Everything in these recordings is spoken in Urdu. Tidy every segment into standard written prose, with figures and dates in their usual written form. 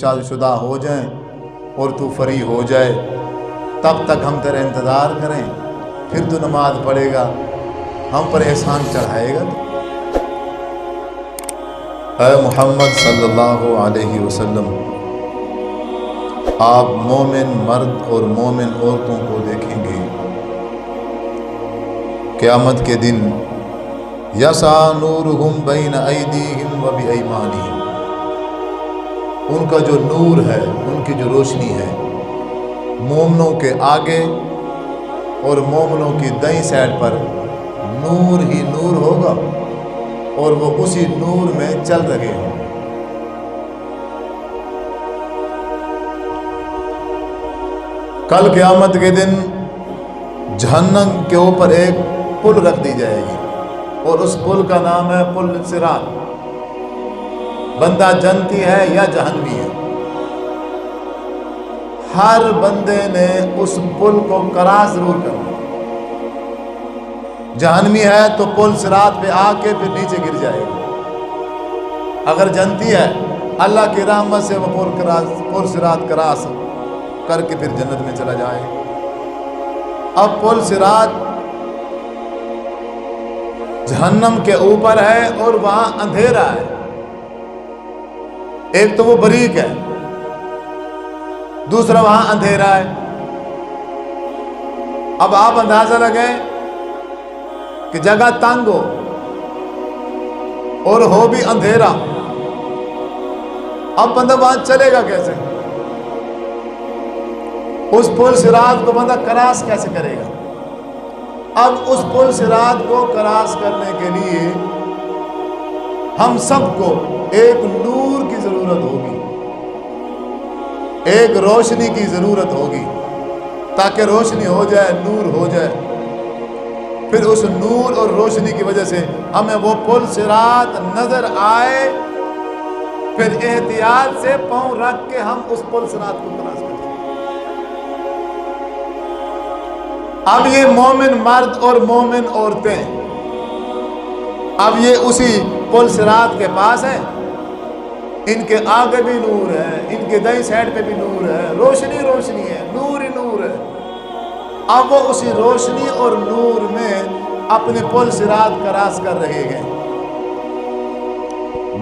شادی شدہ ہو جائیں اور تو فری ہو جائے، تب تک ہم تیرا انتظار کریں، پھر تو نماز پڑھے گا، ہم پر احسان چڑھائے گا۔ اے محمد صلی اللہ علیہ وسلم، آپ مومن مرد اور مومن عورتوں کو دیکھیں گے قیامت کے دن، یسعی نورہم بین ایدیہم و بایمانہم، ان کا جو نور ہے، ان کی جو روشنی ہے، مومنوں کے آگے اور مومنوں کی دائیں سائڈ پر نور ہی نور ہوگا، اور وہ اسی نور میں چل رہے ہوں۔ کل قیامت کے دن جہنم کے اوپر ایک پل رکھ دی جائے گی، اور اس پل کا نام ہے پل صراط۔ بندہ جنتی ہے یا جہنمی ہے، ہر بندے نے اس پل کو کراس ضرور کرنا۔ جہنمی ہے تو پل صراط پہ آ کے پھر نیچے گر جائے گا، اگر جنتی ہے اللہ کی رحمت سے وہ پل صراط کراس کر کے پھر جنت میں چلا جائے گا۔ اب پل صراط جہنم کے اوپر ہے اور وہاں اندھیرا ہے، ایک تو وہ بریک ہے، دوسرا وہاں اندھیرا ہے۔ اب آپ اندازہ لگائیں کہ جگہ تنگ ہو اور ہو بھی اندھیرا، اب بندہ وہاں چلے گا کیسے؟ اس پل صراط کو بندہ کراس کیسے کرے گا؟ اب اس پل صراط کو کراس کرنے کے لیے ہم سب کو ایک نور کی ضرورت ہوگی، ایک روشنی کی ضرورت ہوگی، تاکہ روشنی ہو جائے، نور ہو جائے۔ پھر اس نور اور روشنی کی وجہ سے ہمیں وہ پل صراط نظر آئے، پھر احتیاط سے پاؤں رکھ کے ہم اس پل صراط کو کراس کریں۔ اب یہ مومن مرد اور مومن عورتیں، اب یہ اسی پل صراط کے پاس ہے، ان کے آگے بھی نور ہے، ان کے دائیں سائڈ پہ بھی نور ہے، روشنی روشنی ہے، نور ہی نور ہے۔ اب وہ اسی روشنی اور نور میں اپنے پل صراط کراس کر رہے ہیں۔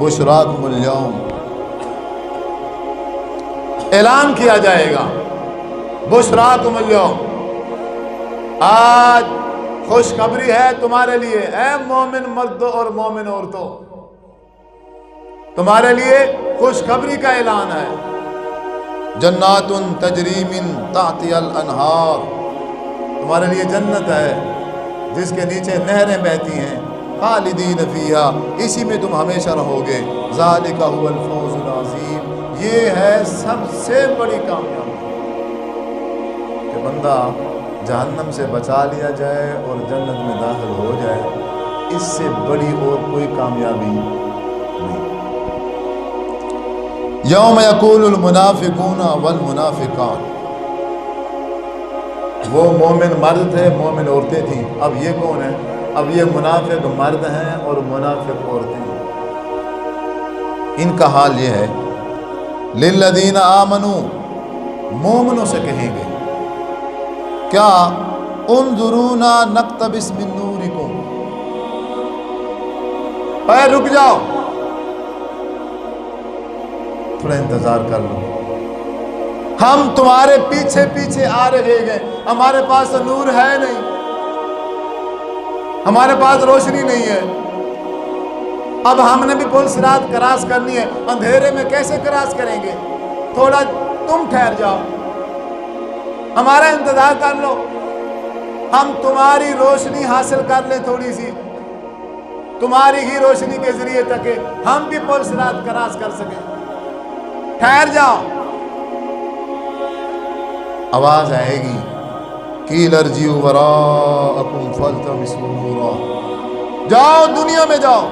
بشراکم اليوم، اعلان کیا جائے گا، بشراکم اليوم، آج خوشخبری ہے تمہارے لیے، اے مومن مردوں اور مومن عورتوں، تمہارے لیے خوشخبری کا اعلان ہے۔ جنات تجری من تحتها الانہار، تمہارے لیے جنت ہے جس کے نیچے نہریں بہتی ہیں، خالدین فیہا، اسی میں تم ہمیشہ رہو گے، ذالک هو الفوز العظیم، یہ ہے سب سے بڑی کامیابی کہ بندہ جہنم سے بچا لیا جائے اور جنت میں داخل ہو جائے، اس سے بڑی اور کوئی کامیابی نہیں۔ یوم یقول المنافقون والمنافقات، وہ مومن مرد تھے، مومن عورتیں تھیں، اب یہ کون ہیں؟ اب یہ منافق مرد ہیں اور منافق عورتیں ہیں۔ ان کا حال یہ ہے، للذین آمنوا، مومنوں سے کہیں گے کیا، انظرونا نقتبس من نورکم، اے رک جاؤ، تھوڑا انتظار کر لو، ہم تمہارے پیچھے پیچھے آ رہے ہیں، ہمارے پاس نور ہے نہیں، ہمارے پاس روشنی نہیں ہے، اب ہم نے بھی پل صراط کراس کرنی ہے، اندھیرے میں کیسے کراس کریں گے؟ تھوڑا تم ٹھہر جاؤ، ہمارا انتظار کر لو، ہم تمہاری روشنی حاصل کر لیں، تھوڑی سی تمہاری ہی روشنی کے ذریعے تک ہم بھی پل صراط کراس کر سکیں، ٹھہر جاؤ۔ آواز آئے گی، قیل ارجعوا وراءکم فالتمسوا نورا، جاؤ دنیا میں جاؤ،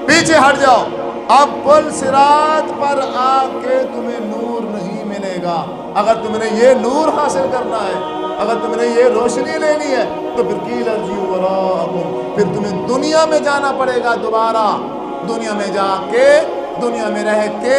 پیچھے ہٹ جاؤ، اب پل صراط پر آ کے تمہیں نور نہیں ملے گا۔ اگر تم نے یہ نور حاصل کرنا ہے، اگر تم نے یہ روشنی لینی ہے، تو پھر قیل ارجعوا وراءکم، پھر تمہیں دنیا میں جانا پڑے گا، دوبارہ دنیا میں جا کے، دنیا میں رہ کے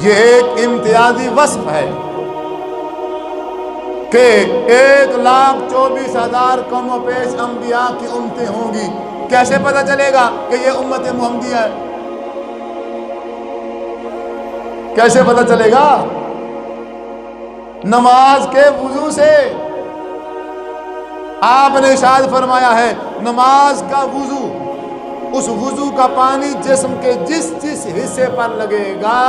یہ ایک امتیازی وصف ہے کہ 1,24,000 کم و پیش انبیاء کی امتیں ہوں گی. کیسے پتہ چلے گا کہ یہ امت محمدیہ ہے؟ کیسے پتہ چلے گا؟ نماز کے وضو سے. آپ نے ارشاد فرمایا ہے نماز کا وضو، اس وضو کا پانی جسم کے جس جس حصے پر لگے گا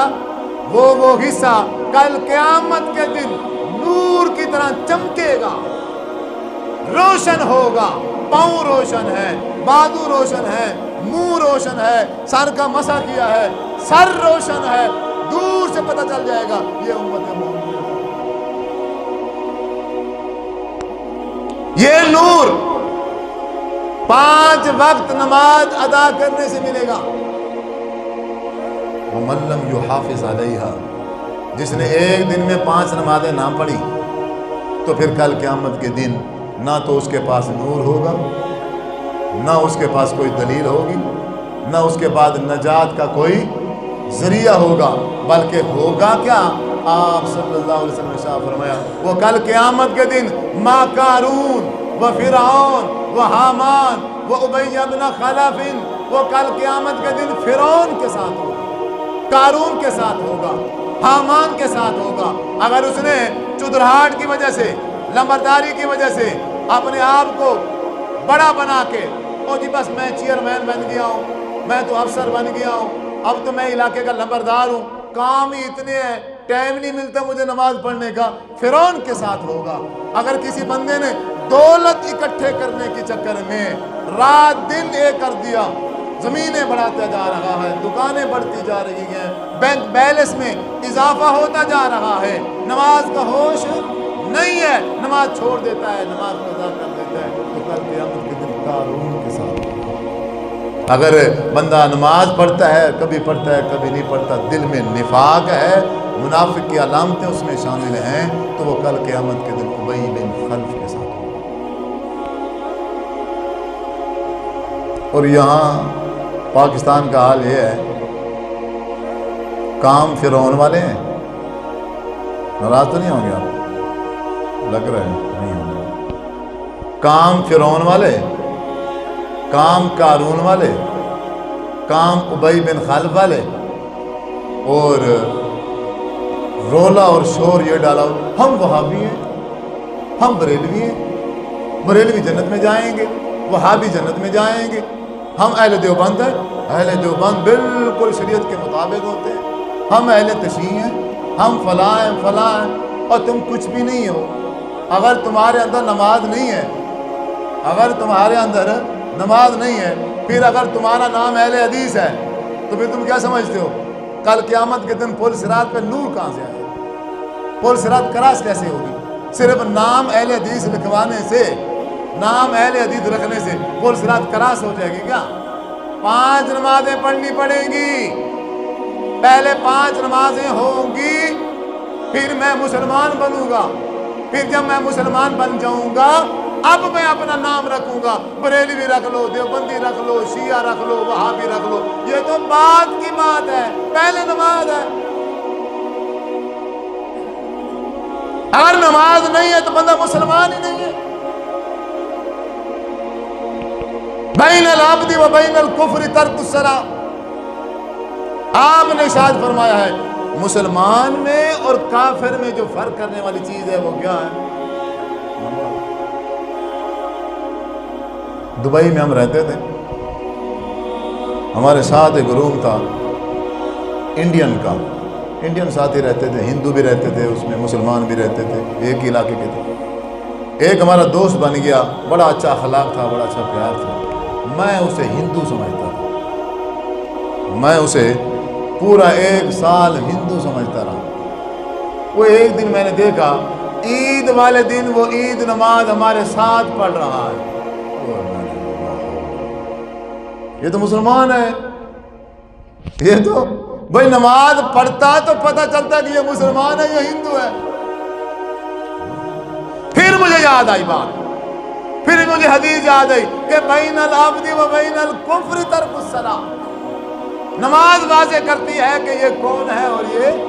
وہ حصہ کل قیامت کے دن نور کی طرح چمکے گا، روشن ہوگا. پاؤں روشن ہے، بازو روشن ہے، منہ روشن ہے، سر کا مسح کیا ہے، سر روشن ہے. دور سے پتہ چل جائے گا یہ امت محمدیہ. یہ نور 5 وقت نماز ادا کرنے سے ملے گا. وَمَن لَّمْ يُحَافِظْ عَلَيْهَا، جس نے ایک دن میں 5 نمازیں نہ پڑھی تو پھر کل قیامت کے دن نہ تو اس کے پاس نور ہوگا، نہ اس کے پاس کوئی دلیل ہوگی، نہ اس کے بعد نجات کا کوئی ذریعہ ہوگا. بلکہ ہوگا کیا؟ آپ صلی اللہ علیہ وسلم نے ارشاد فرمایا وہ کل قیامت کے دن ما قارون و فرعون و حامان و ابی بن خلف، وہ کل قیامت کے دن فرعون کے ساتھ ہوگا، قارون کے ساتھ ہوگا، حامان کے ساتھ ہوگا. اگر اس نے چودراہٹ کی وجہ سے، لمبرداری کی وجہ سے اپنے آپ کو بڑا بنا کے او جی بس میں چیئرمین بن گیا ہوں، میں تو افسر بن گیا ہوں، اب تو میں علاقے کا لمبردار ہوں، کام ہی اتنے ہیں، ٹائم نہیں ملتا مجھے نماز پڑھنے کا، فرعون کے ساتھ ہوگا. اگر کسی بندے نے دولت اکٹھے کرنے کے چکر میں رات دن ایک کر دیا، زمینیں بڑھاتا جا رہا ہے، دکانیں بڑھتی جا رہی ہیں، بینک بیلنس میں اضافہ ہوتا جا رہا ہے، نماز کا ہوش نہیں ہے، نماز چھوڑ دیتا ہے، نماز قضا کر دیتا ہے، تو کل قیامت کے دن قارون کے ساتھ. اگر بندہ نماز پڑھتا ہے، کبھی پڑھتا ہے کبھی نہیں پڑھتا، دل میں نفاق ہے، منافق کی علامتیں اس میں شامل ہیں، تو وہ کل قیامت کے دن ابی بن خلف کے ساتھ ہوگا. اور یہاں پاکستان کا حال یہ ہے، کام فرعون والے ہیں. ناراض تو نہیں ہوں گے آپ؟ لگ رہا ہے نہیں ہوں گے. کام فرعون والے، کام قارون والے، کام ابی بن خلف والے، اور رولا اور شور یہ ڈالا ہم وہابی ہیں، ہم بریلوی ہیں، بریلوی جنت میں جائیں گے، وہابی جنت میں جائیں گے، ہم اہل دیوبند ہیں، اہل دیوبند بالکل شریعت کے مطابق ہوتے ہیں، ہم اہل تشیع ہیں، ہم فلاں ہیں فلاں ہیں، اور تم کچھ بھی نہیں ہو. اگر تمہارے اندر نماز نہیں ہے، اگر تمہارے اندر نماز نہیں ہے، پھر اگر تمہارا نام اہل حدیث ہے تو پھر تم کیا سمجھتے ہو کل قیامت کے دن پل صراط پہ نور کہاں سے آئے گا؟ پل صراط کراس کیسے ہوگی؟ صرف نام اہل حدیث لکھوانے سے، نام اہل حدیث رکھنے سے پل صراط کراس ہو جائے گی کیا؟ 5 نمازیں پڑھنی پڑیں گی. پہلے 5 نمازیں ہوں گی، پھر میں مسلمان بنوں گا. پھر جب میں مسلمان بن جاؤں گا اب میں اپنا نام رکھوں گا. بریلوی رکھ لو، دیوبندی رکھ لو، شیعہ رکھ لو، وہابی رکھ لو، یہ تو بعد کی بات ہے، پہلے نماز ہے. اگر نماز نہیں ہے تو بندہ مسلمان ہی نہیں ہے. بین العبد و بین الکفر ترک الصلاۃ. آپ نے ارشاد فرمایا ہے مسلمان میں اور کافر میں جو فرق کرنے والی چیز ہے وہ کیا ہے؟ دبئی میں ہم رہتے تھے، ہمارے ساتھ ایک روم تھا انڈین ساتھی رہتے تھے، ہندو بھی رہتے تھے اس میں، مسلمان بھی رہتے تھے، ایک ہی علاقے کے تھے. ایک ہمارا دوست بن گیا، بڑا اچھا اخلاق تھا، بڑا اچھا پیار تھا. میں اسے ہندو سمجھتا تھا، میں اسے پورا 1 سال ہندو سمجھتا رہا. وہ ایک دن میں نے دیکھا عید والے دن وہ عید نماز ہمارے ساتھ پڑھ رہا ہے. یہ تو مسلمان ہے، یہ تو بھائی نماز پڑھتا تو پتہ چلتا کہ یہ مسلمان ہے یا ہندو ہے. پھر مجھے یاد آئی بات، پھر مجھے حدیث یاد آئی کہ بین العبد و بین الکفر ترک الصلاۃ. نماز واضح کرتی ہے کہ یہ کون ہے اور یہ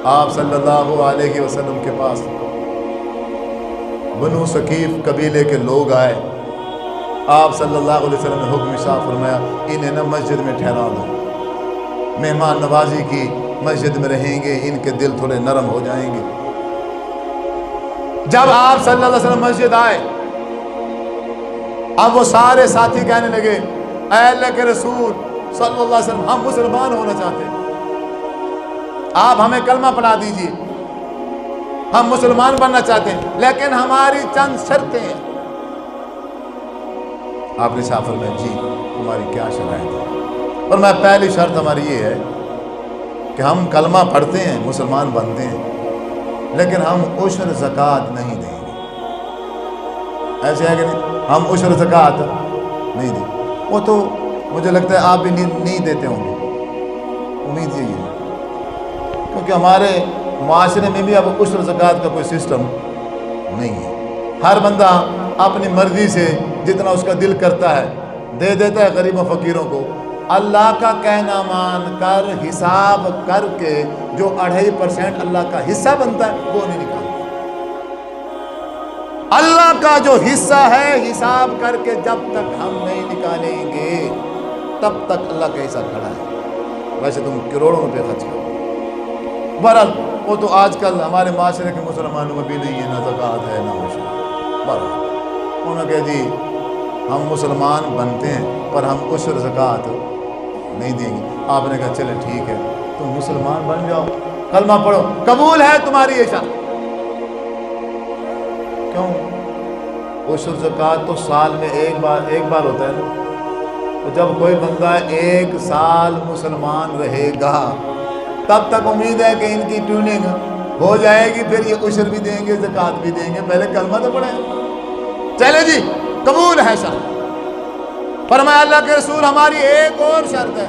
آپ صلی اللہ علیہ وسلم کے پاس بنو ثقیف قبیلے کے لوگ آئے. آپ صلی اللہ علیہ وسلم نے حکم ارشاد فرمایا انہیں نہ مسجد میں ٹھہرا دو, مہمان نوازی کی مسجد میں رہیں گے, ان کے دل تھوڑے نرم ہو جائیں گے. جب آپ صلی اللہ علیہ وسلم مسجد آئے, اب وہ سارے ساتھی کہنے لگے اے اللہ کے رسول صلی اللہ علیہ وسلم, ہم مسلمان ہونا چاہتے ہیں, آپ ہمیں کلمہ پڑھا دیجیے, ہم مسلمان بننا چاہتے ہیں, لیکن ہماری چند شرطیں ہیں. آپ نے صاحب فرمایا جی تمہاری کیا شرائط ہے؟ اور میں پہلی شرط ہماری یہ ہے کہ ہم کلمہ پڑھتے ہیں, مسلمان بنتے ہیں, لیکن ہم عشر زکوٰۃ نہیں دیں گے. ایسے ہے کہ نہیں, ہم عشر زکوٰۃ نہیں دیں. وہ تو مجھے لگتا ہے آپ بھی نہیں دیتے ہوں گے, امید یہی ہے, کیونکہ ہمارے معاشرے میں بھی اب عشر زکوٰۃ کا کوئی سسٹم نہیں ہے. ہر بندہ اپنی مرضی سے جتنا اس کا دل کرتا ہے دے دیتا ہے غریب و فقیروں کو. اللہ کا کہنا مان کر حساب کر کے جو 2.5% اللہ کا حصہ بنتا ہے وہ نہیں نکالتا. اللہ کا جو حصہ ہے حساب کر کے جب تک ہم نہیں نکالیں گے تب تک اللہ کا حصہ کھڑا ہے. ویسے تم کروڑوں روپے خرچ کرو. بہرحال وہ تو آج کل ہمارے معاشرے کے مسلمانوں میں بھی نہیں ہے, نہ زکوٰۃ ہے نہ عشر. بہرحال انہوں نے کہا جی ہم مسلمان بنتے ہیں پر ہم عشر زکوٰۃ نہیں دیں گے. آپ نے کہا چلے ٹھیک ہے, تم مسلمان بن جاؤ, کلمہ پڑھو, قبول ہے تمہاری یہ شرط. کیوں؟ عشر زکوٰۃ تو سال میں ایک بار ہوتا ہے نا. تو جب کوئی بندہ 1 سال مسلمان رہے گا تب تک امید ہے کہ ان کی ٹیوننگ ہو جائے گی, پھر یہ عشر بھی دیں گے زکوٰۃ بھی دیں گے. پہلے کلمہ تو پڑھیں. چلے جی قبول ہے شرط. فرمایا اللہ کے رسول ہماری ایک اور شرط ہے.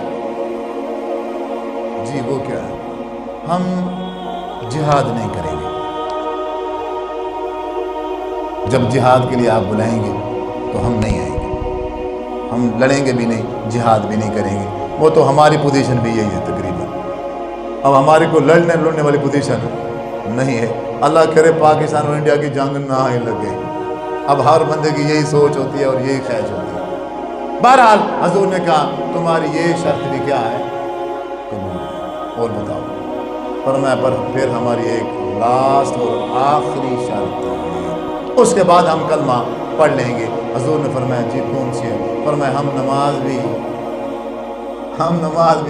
جی وہ کیا ہے؟ ہم جہاد نہیں کریں گے. جب جہاد کے لیے آپ بلائیں گے تو ہم نہیں آئیں گے, ہم لڑیں گے بھی نہیں, جہاد بھی نہیں کریں گے. وہ تو ہماری پوزیشن بھی یہی ہے تقریباً. اب ہماری کو لڑنے والی پوزیشن نہیں ہے. اللہ کرے پاکستان اور انڈیا کی جنگ نہ ہی لگے. اب ہر بندے کی یہی سوچ ہوتی ہے اور یہی خواہش ہوتی ہے. بہرحال حضور نے کہا تمہاری یہ شرط بھی کیا ہے؟ قبول ہے. اور بتاؤ. فرمایا پر پھر ہماری ایک لاسٹ اور آخری شرط ہے, اس کے بعد ہم کلمہ پڑھ لیں گے. حضور نے فرمایا جی کون سی ہے؟ فرمایا ہم نماز بھی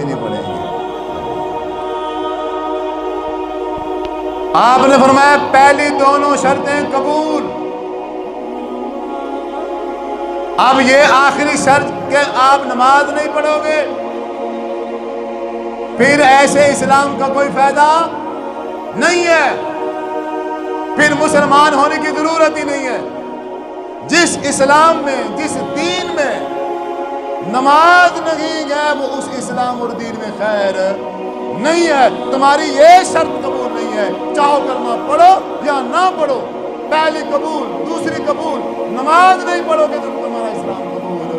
نہیں پڑھیں گے. آپ نے فرمایا پہلی دونوں شرطیں قبول. اب یہ آخری شرط کہ آپ نماز نہیں پڑھو گے, پھر ایسے اسلام کا کوئی فائدہ نہیں ہے, پھر مسلمان ہونے کی ضرورت ہی نہیں ہے. جس اسلام میں, جس دین میں نماز نہیں ہے وہ اس اسلام اور دین میں خیر نہیں ہے. تمہاری یہ شرط قبول نہیں ہے, چاہو کلمہ پڑھو یا نہ پڑھو. پہلی قبول, دوسری قبول. نماز نہیں پڑھو گے تو تمہارا اسلام قبول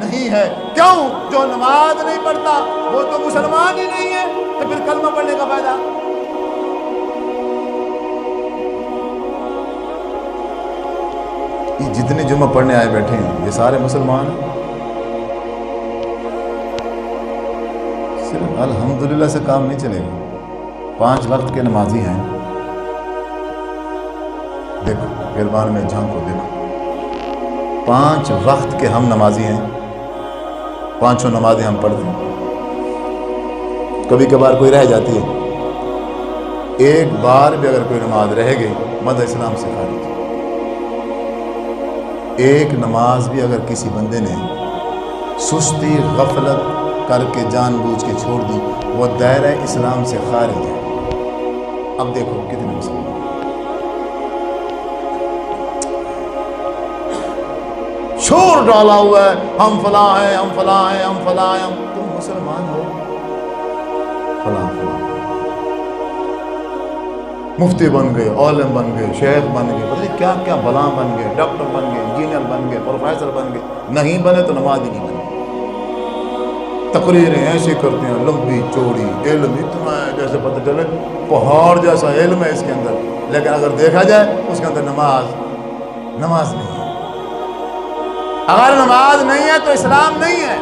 نہیں ہے. کیوں؟ جو نماز نہیں پڑھتا وہ تو مسلمان ہی نہیں ہے, تو پھر کلمہ پڑھنے کا فائدہ. یہ جتنے جمعہ پڑھنے آئے بیٹھے ہیں یہ سارے مسلمان ہیں. صرف الحمدللہ سے کام نہیں چلے گا. 5 وقت کے نمازی ہیں. دیکھو گربان میں جھانک کو دیکھو, 5 وقت کے ہم نمازی ہیں, 5 نمازیں ہم پڑھتے ہیں. کبھی کبھار کوئی رہ جاتی ہے, ایک بار بھی اگر کوئی نماز رہ گئی مدہ اسلام سے خارج. ایک نماز بھی اگر کسی بندے نے سستی غفلت کر کے جان بوجھ کے چھوڑ دی وہ دائرہ اسلام سے خارج ہے. اب دیکھو کتنے مسلمان شور ڈالا ہوا ہے, ہم فلاں ہیں, ہم فلاں ہیں, ہم فلاں ہیں. تم مسلمان ہو, فلاں مفتی بن گئے, عالم بن گئے, شیخ بن گئے, پتہ نہیں کیا کیا بلاں بن گئے, ڈاکٹر بن گئے, انجینئر بن گئے, پروفیسر بن گئے. نہیں بنے تو نماز ہی نہیں بنے. تقریریں ایسی کرتے ہیں لمبی چوڑی، علم اتنا ہے جیسے پتہ چلے پہاڑ جیسا علم ہے اس کے اندر، لیکن اگر دیکھا جائے اس کے اندر نماز نہیں ہے۔ اگر نماز نہیں ہے تو اسلام نہیں ہے۔